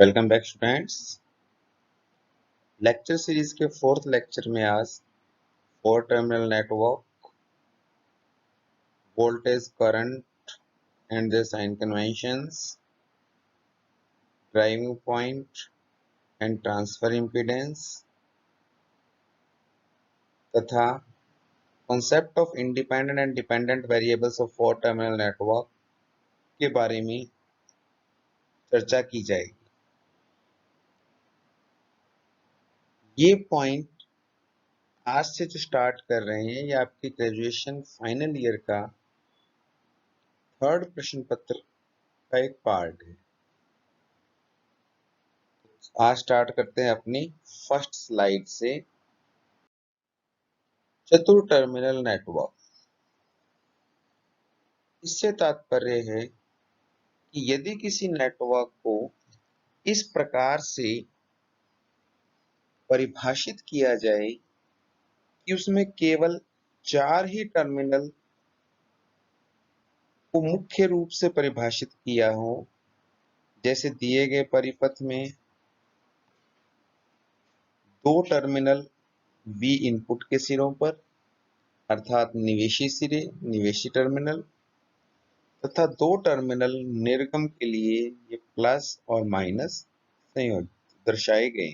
Welcome back students. Lecture series के fourth lecture में आज four terminal network, voltage, current and their sign conventions, driving point and transfer impedance तथा concept of independent and dependent variables of four terminal network के बारे में चर्चा की जाएगी। ये पॉइंट आज से जो स्टार्ट कर रहे हैं ये आपके ग्रेजुएशन फाइनल ईयर का थर्ड प्रश्न पत्र का एक पार्ट है। आज स्टार्ट करते हैं अपनी फर्स्ट स्लाइड से। चतुर टर्मिनल नेटवर्क, इससे तात्पर्य है कि यदि किसी नेटवर्क को इस प्रकार से परिभाषित किया जाए कि उसमें केवल 4 ही टर्मिनल को मुख्य रूप से परिभाषित किया हो, जैसे दिए गए परिपथ में 2 टर्मिनल V इनपुट के सिरों पर अर्थात निवेशी सिरे, निवेशी टर्मिनल तथा 2 टर्मिनल निर्गम के लिए ये प्लस और माइनस संयोजित दर्शाए गए।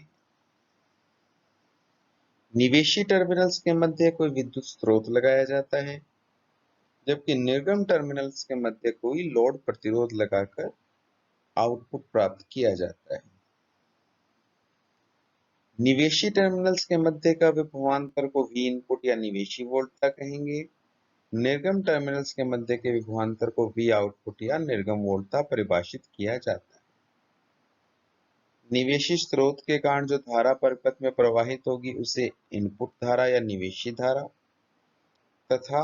निवेशी टर्मिनल्स के मध्य कोई विद्युत स्रोत लगाया जाता है, जबकि निर्गम टर्मिनल्स के मध्य कोई लोड प्रतिरोध लगाकर आउटपुट प्राप्त किया जाता है। निवेशी टर्मिनल्स के मध्य का विभवांतर को V इनपुट या निवेशी वोल्टता कहेंगे। निर्गम टर्मिनल्स के मध्य के विभवांतर को V आउटपुट या निर्गम वोल्टता परिभाषित किया जाता है। निवेशी स्रोत के कारण जो धारा परिपथ में प्रवाहित होगी उसे इनपुट धारा या निवेशी धारा तथा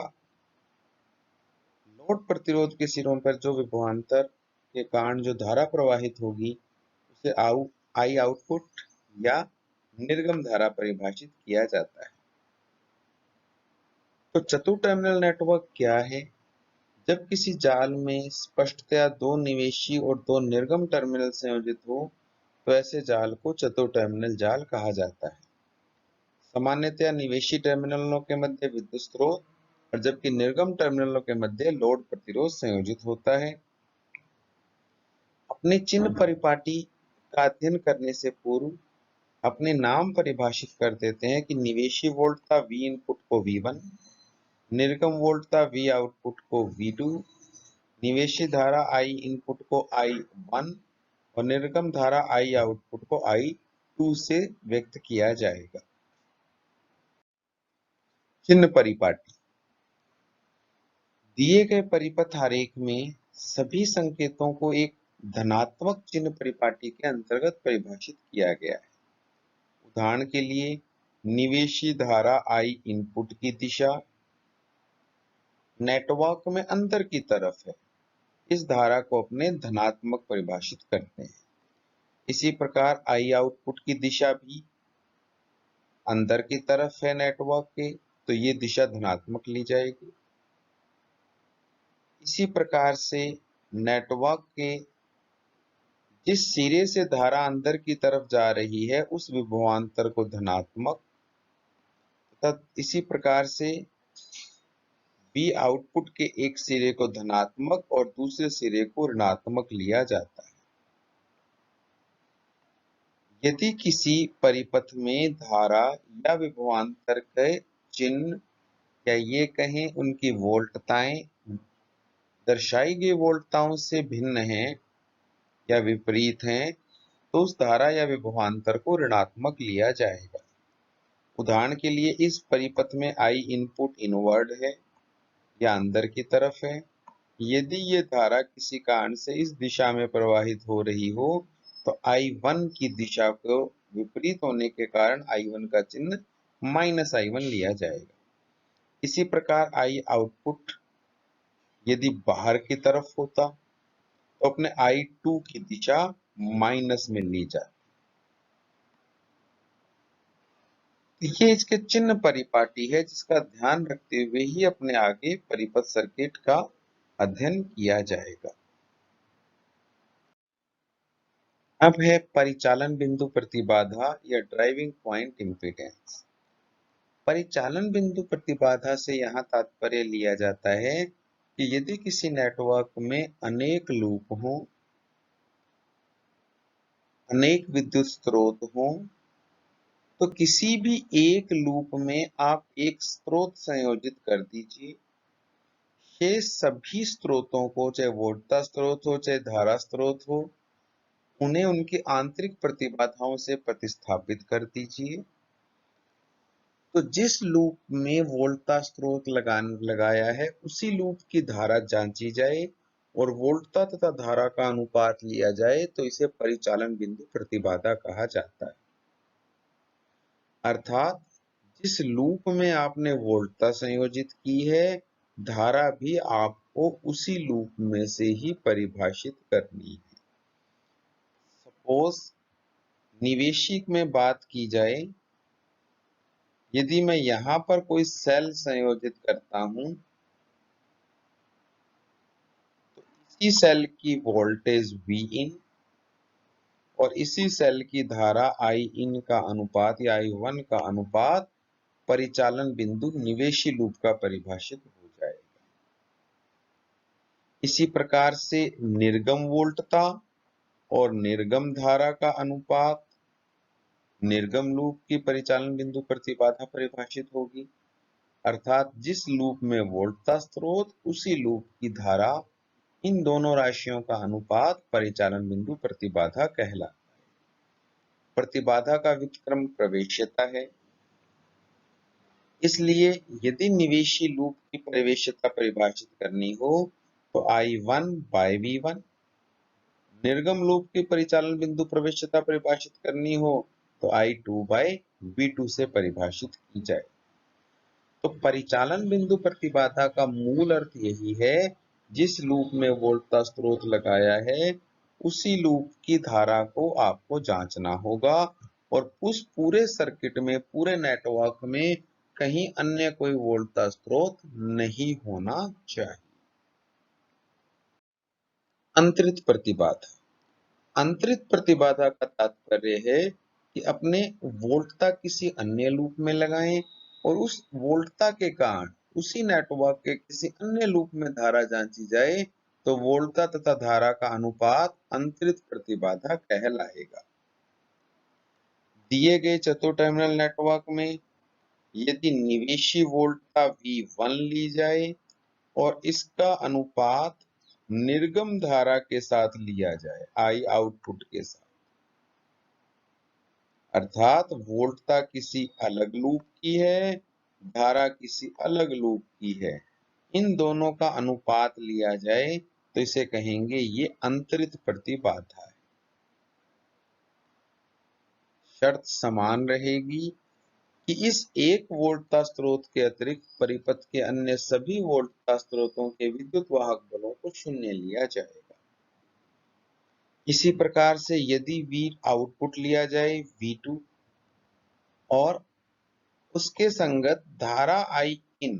लोड प्रतिरोध के सिरों पर जो विभवांतर के कारण जो धारा प्रवाहित होगी उसे आई आउटपुट या निर्गम धारा परिभाषित किया जाता है। तो चतुर टर्मिनल नेटवर्क क्या है? जब किसी जाल में स्पष्टतया 2 निवेशी और 2 निर्गम टर्मिनल संयोजित हो तो ऐसे जाल को चतुर टर्मिनल जाल कहा जाता है। सामान्यतया निवेशी टर्मिनलों के मध्य विद्युत स्रोत और जबकि निर्गम टर्मिनलों के मध्य लोड प्रतिरोध संयोजित होता है। अपने चिन्ह परिपाटी का अध्ययन करने से पूर्व अपने नाम परिभाषित कर देते हैं कि निवेशी वोल्टता V इनपुट को V1, निर्गम वोल्टता V आउटपुट को V2, निवेशी धारा I इनपुट को I1 और निर्गम धारा I आउटपुट को I2 से व्यक्त किया जाएगा। चिन्ह परिपाटी दिए गए परिपथ आरेख में सभी संकेतों को एक धनात्मक चिन्ह परिपाटी के अंतर्गत परिभाषित किया गया है। उदाहरण के लिए निवेशी धारा I इनपुट की दिशा नेटवर्क में अंदर की तरफ है, इस धारा को अपने धनात्मक परिभाषित करते हैं। इसी प्रकार I आउटपुट की दिशा भी अंदर की तरफ है नेटवर्क के, तो ये दिशा धनात्मक ली जाएगी। इसी प्रकार से नेटवर्क के जिस सिरे से धारा अंदर की तरफ जा रही है उस विभवांतर को धनात्मक तथा इसी प्रकार से V आउटपुट के एक सिरे को धनात्मक और दूसरे सिरे को ऋणात्मक लिया जाता है। यदि किसी परिपथ में धारा या विभवांतर के चिन्ह या ये कहें उनकी वोल्टताएं दर्शाई गई वोल्टताओं से भिन्न हैं या विपरीत हैं तो उस धारा या विभवांतर को ऋणात्मक लिया जाएगा। उदाहरण के लिए इस परिपथ में I इनपुट इनवर्ड है या अंदर की तरफ है। यदि ये धारा किसी कारण से इस दिशा में प्रवाहित हो रही हो तो I1 की दिशा को विपरीत होने के कारण I1 का चिन्ह -I1 लिया जाएगा। इसी प्रकार I आउटपुट यदि बाहर की तरफ होता तो अपने I2 की दिशा माइनस में ली जाती। ये इसके चिन्ह परिपाटी है जिसका ध्यान रखते हुए ही अपने आगे परिपथ सर्किट का अध्ययन किया जाएगा। अब है परिचालन बिंदु प्रतिबाधा या ड्राइविंग पॉइंट इम्पीडेंस। परिचालन बिंदु प्रतिबाधा से यहाँ तात्पर्य लिया जाता है कि यदि किसी नेटवर्क में अनेक लूप हों, अनेक विद्युत स्रोत हों, तो किसी भी एक लूप में आप एक स्रोत संयोजित कर दीजिए। शेष सभी स्रोतों को, चाहे वोल्टता स्रोत हो चाहे धारा स्रोत हो, उन्हें उनकी आंतरिक प्रतिबाधाओं से प्रतिस्थापित कर दीजिए। तो जिस लूप में वोल्टता स्रोत लगाया है उसी लूप की धारा जांची जाए और वोल्टता तथा धारा का अनुपात लिया जाए तो इसे परिचालन बिंदु प्रतिबाधा कहा जाता है। अर्थात जिस लूप में आपने वोल्टता संयोजित की है, धारा भी आपको उसी लूप में से ही परिभाषित करनी है। सपोज निवेशिक में बात की जाए, यदि मैं यहां पर कोई सेल संयोजित करता हूं तो इसी सेल की वोल्टेज Vin और इसी सेल की धारा In का अनुपात या I1 का अनुपात परिचालन बिंदु निवेशी लूप का परिभाषित हो जाएगा। इसी प्रकार से निर्गम वोल्टता और निर्गम धारा का अनुपात निर्गम लूप की परिचालन बिंदु प्रतिबाधा परिभाषित होगी। अर्थात जिस लूप में वोल्टता स्रोत उसी लूप की धारा, इन दोनों राशियों का अनुपात परिचालन बिंदु प्रतिबाधा कहलाता है। प्रतिबाधा का व्युत्क्रम प्रवेश्यता है। इसलिए यदि निवेशी लूप की प्रवेश्यता परिभाषित करनी हो तो I1 by V1, निर्गम लूप की परिचालन बिंदु प्रवेश्यता परिभाषित करनी हो तो I2 by V2 से परिभाषित की जाए। तो परिचालन बिंदु प्रतिबाधा का मूल अर्थ यही है, जिस लूप में वोल्टता स्रोत लगाया है उसी लूप की धारा को आपको जांचना होगा और उस पूरे सर्किट में, पूरे नेटवर्क में कहीं अन्य कोई वोल्टता स्रोत नहीं होना चाहिए। अंतरित प्रतिबाधा। अंतरित प्रतिबाधा का तात्पर्य है कि अपने वोल्टता किसी अन्य लूप में लगाएं और उस वोल्टता के कारण उसी नेटवर्क के किसी अन्य लूप में धारा जांची जाए तो वोल्टता तथा धारा का अनुपात अंतरित प्रतिबाधा कहलाएगा। दिए गए चतुर टर्मिनल नेटवर्क में यदि निवेशी वोल्टता V1 ली जाए और इसका अनुपात निर्गम धारा के साथ लिया जाए, I आउटपुट के साथ, अर्थात वोल्टता किसी अलग लूप की है, धारा किसी अलग लूप की है, इन दोनों का अनुपात लिया जाए तो इसे कहेंगे ये अंतरित प्रतिबाधा है। शर्त समान रहेगी कि इस एक वोल्टता स्रोत के अतिरिक्त परिपथ के अन्य सभी वोल्टता स्रोतों के विद्युत वाहक बलों को शून्य लिया जाएगा। इसी प्रकार से यदि V आउटपुट लिया जाए V2 और उसके संगत धारा In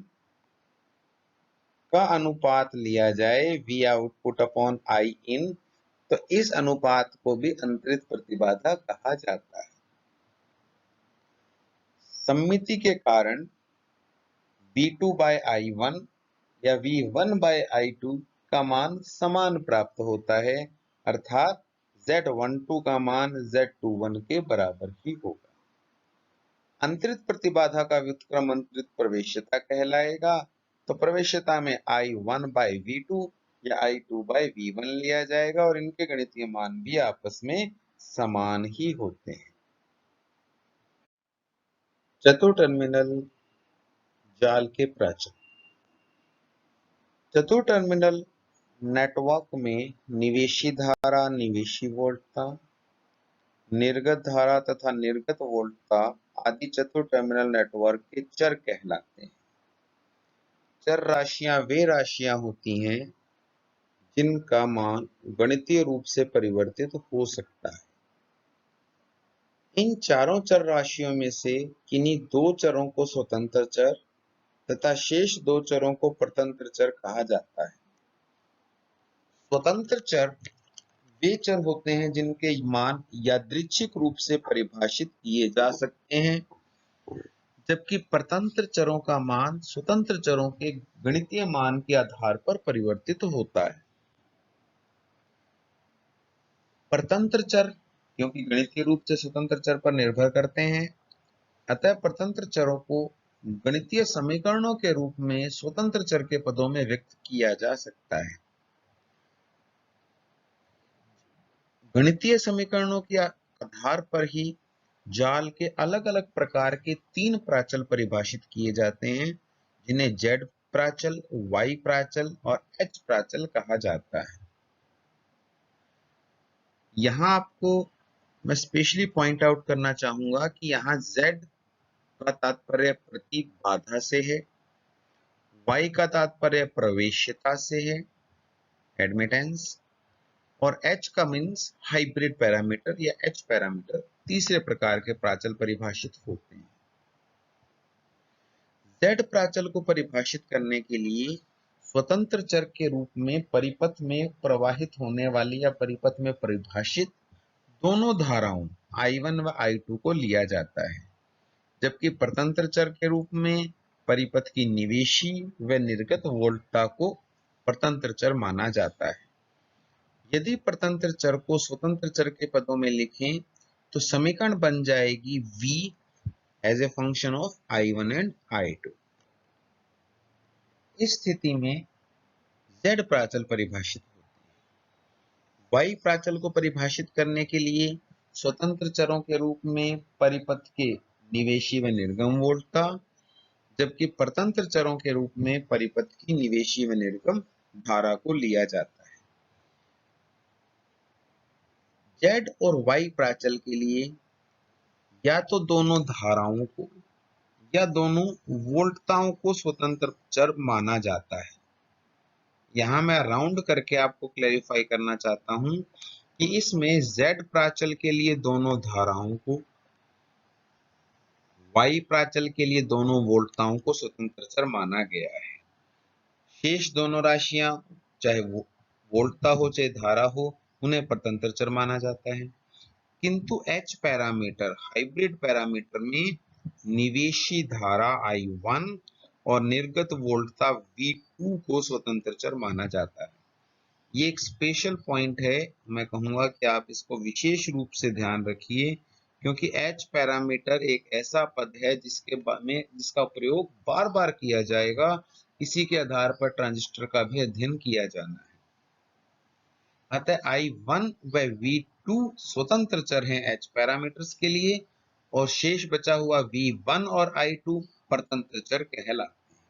का अनुपात लिया जाए V आउटपुट अपॉन In, तो इस अनुपात को भी अंतरित प्रतिबाधा कहा जाता है। सममिति के कारण V2 by I1 या V1 by I2 का मान समान प्राप्त होता है, अर्थात Z12 का मान Z21 के बराबर ही होगा। अंतरित प्रतिबाधा का व्युत्क्रम अंतरित प्रवेश्यता कहलाएगा। तो प्रवेश्यता में I1 by V2 या I2 by V1 लिया जाएगा और इनके गणितीय मान भी आपस में समान ही होते हैं। चतुर टर्मिनल जाल के प्राचल। चतुर टर्मिनल नेटवर्क में निवेशी धारा, निवेशी वोल्टता, निर्गत धारा तथा निर्गत वोल्टता आदि चतुर टर्मिनल नेटवर्क के चर कहलाते हैं। चर राशियां वे राशियां होती हैं जिनका मान गणितीय रूप से परिवर्तित हो सकता है। इन चारों चर राशियों में से किन्हीं दो चरों को स्वतंत्र चर तथा शेष दो चरों को परतंत्र चर कहा जाता है। स्वतंत्र चर वे चर होते हैं जिनके मान यादृच्छिक रूप से परिभाषित किए जा सकते हैं, जबकि परतंत्र चरों का मान स्वतंत्र चरों के गणितीय मान के आधार पर परिवर्तित होता है। परतंत्र चर क्योंकि गणितीय रूप से स्वतंत्र चर पर निर्भर करते हैं, अतः परतंत्र चरों को गणितीय समीकरणों के रूप में स्वतंत्र चर के पदों में व्यक्त किया जा सकता है। गणितीय समीकरणों के आधार पर ही जाल के अलग अलग प्रकार के 3 प्राचल परिभाषित किए जाते हैं, जिन्हें Z प्राचल, Y प्राचल और H प्राचल कहा जाता है। यहां आपको मैं स्पेशली पॉइंट आउट करना चाहूंगा कि यहाँ Z का तात्पर्य प्रतिबाधा से है, Y का तात्पर्य प्रवेश्यता से है, एडमिटेंस, और H का मीन्स हाइब्रिड पैरामीटर या H पैरामीटर तीसरे प्रकार के प्राचल परिभाषित होते हैं। Z प्राचल को परिभाषित करने के लिए स्वतंत्र चर के रूप में परिपथ में प्रवाहित होने वाली या परिपथ में परिभाषित दोनों धाराओं I1 व I2 को लिया जाता है, जबकि परतंत्र चर के रूप में परिपथ की निवेशी व निर्गत वोल्टता को परतंत्र चर माना जाता है। यदि परतंत्र चर को स्वतंत्र चर के पदों में लिखें तो समीकरण बन जाएगी V as a function of I1 and I2। इस स्थिति में Z प्राचल परिभाषित होती है। Y प्राचल को परिभाषित करने के लिए स्वतंत्र चरों के रूप में परिपथ के निवेशी व निर्गम वोल्टता, जबकि परतंत्र चरों के रूप में परिपथ की निवेशी व निर्गम धारा को लिया जाता है। Z और Y प्राचल के लिए या तो दोनों धाराओं को या दोनों वोल्टताओं को स्वतंत्र चर माना जाता है। यहां मैं राउंड करके आपको क्लैरिफाई करना चाहता हूं कि इसमें Z प्राचल के लिए दोनों धाराओं को, Y प्राचल के लिए दोनों वोल्टताओं को स्वतंत्र चर माना गया है। शेष दोनों राशियां चाहे वो वोल्टता हो चाहे धारा हो, उन्हें परतंत्र चर माना जाता है। किंतु H पैरामीटर हाइब्रिड पैरामीटर में निवेशी धारा I1 और निर्गत वोल्टता V2 को स्वतंत्र चर माना जाता है। ये एक स्पेशल पॉइंट है, मैं कहूंगा कि आप इसको विशेष रूप से ध्यान रखिए, क्योंकि H पैरामीटर एक ऐसा पद है जिसका प्रयोग बार बार किया जाएगा। इसी के आधार पर ट्रांजिस्टर का भी अध्ययन किया जाना है। अतः I1 व V2 स्वतंत्र चर हैं H पैरामीटर्स के लिए, और शेष बचा हुआ V1 और I2 परतंत्र चर कहलाते हैं।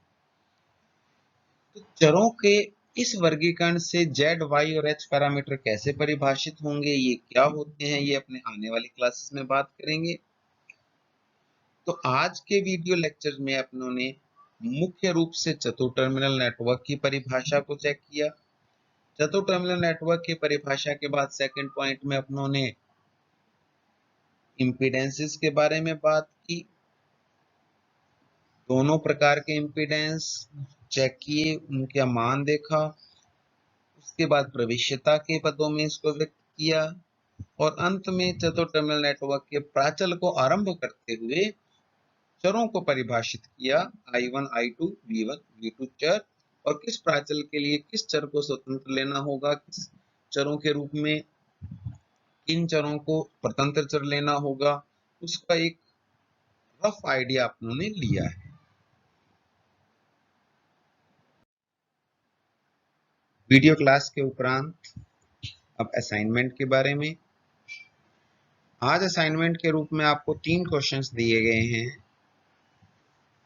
तो चरों के इस वर्गीकरण से Z, Y और H पैरामीटर कैसे परिभाषित होंगे, ये क्या होते हैं, ये अपने आने वाली क्लासेस में बात करेंगे। तो आज के वीडियो लेक्चर में अपनों ने मुख्य रूप से चतुर टर्मिनल नेटवर्क की परिभाषा को चेक किया। चतुर टर्मिनल नेटवर्क की परिभाषा के बाद सेकंड पॉइंट में अपनों ने इम्पीडेंसेस के बारे में बात की, दोनों प्रकार के इम्पीडेंस चेक किए, उनका मान देखा, उसके बाद प्रवेश्यता के पदों में इसको व्यक्त किया, और अंत में चतुर टर्मिनल नेटवर्क के प्राचल को आरंभ करते हुए चरों को परिभाषित किया, I1, I2, V1, V2 चर, और किस प्राचल के लिए किस चर को स्वतंत्र लेना होगा, किस चरों के रूप में किन चरों को परतंत्र चर लेना होगा, उसका एक रफ आइडिया आप लोगों ने लिया है। वीडियो क्लास के उपरांत अब असाइनमेंट के बारे में। आज असाइनमेंट के रूप में आपको 3 क्वेश्चंस दिए गए हैं।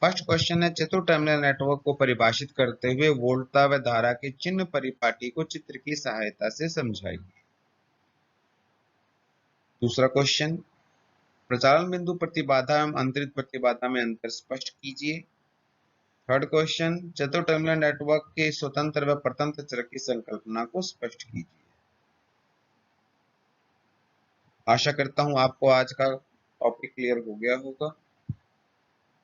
फर्स्ट क्वेश्चन है, चतुर टर्मिनल नेटवर्क को परिभाषित करते हुए वोल्टता व धारा के चिन्ह परिपाटी को चित्र की सहायता से समझाइए। दूसरा क्वेश्चन, प्रचालन बिंदु प्रतिबाधा एवं अंतरित प्रतिबाधा में अंतर स्पष्ट कीजिए। थर्ड क्वेश्चन, चतुर टर्मिनल नेटवर्क के स्वतंत्र व परतंत्र चर की संकल्पना को स्पष्ट कीजिए। आशा करता हूं आपको आज का टॉपिक क्लियर हो गया होगा।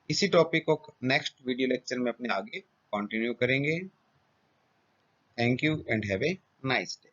इसी टॉपिक को नेक्स्ट वीडियो लेक्चर में अपने आगे कंटिन्यू करेंगे। Thank you and have a nice day.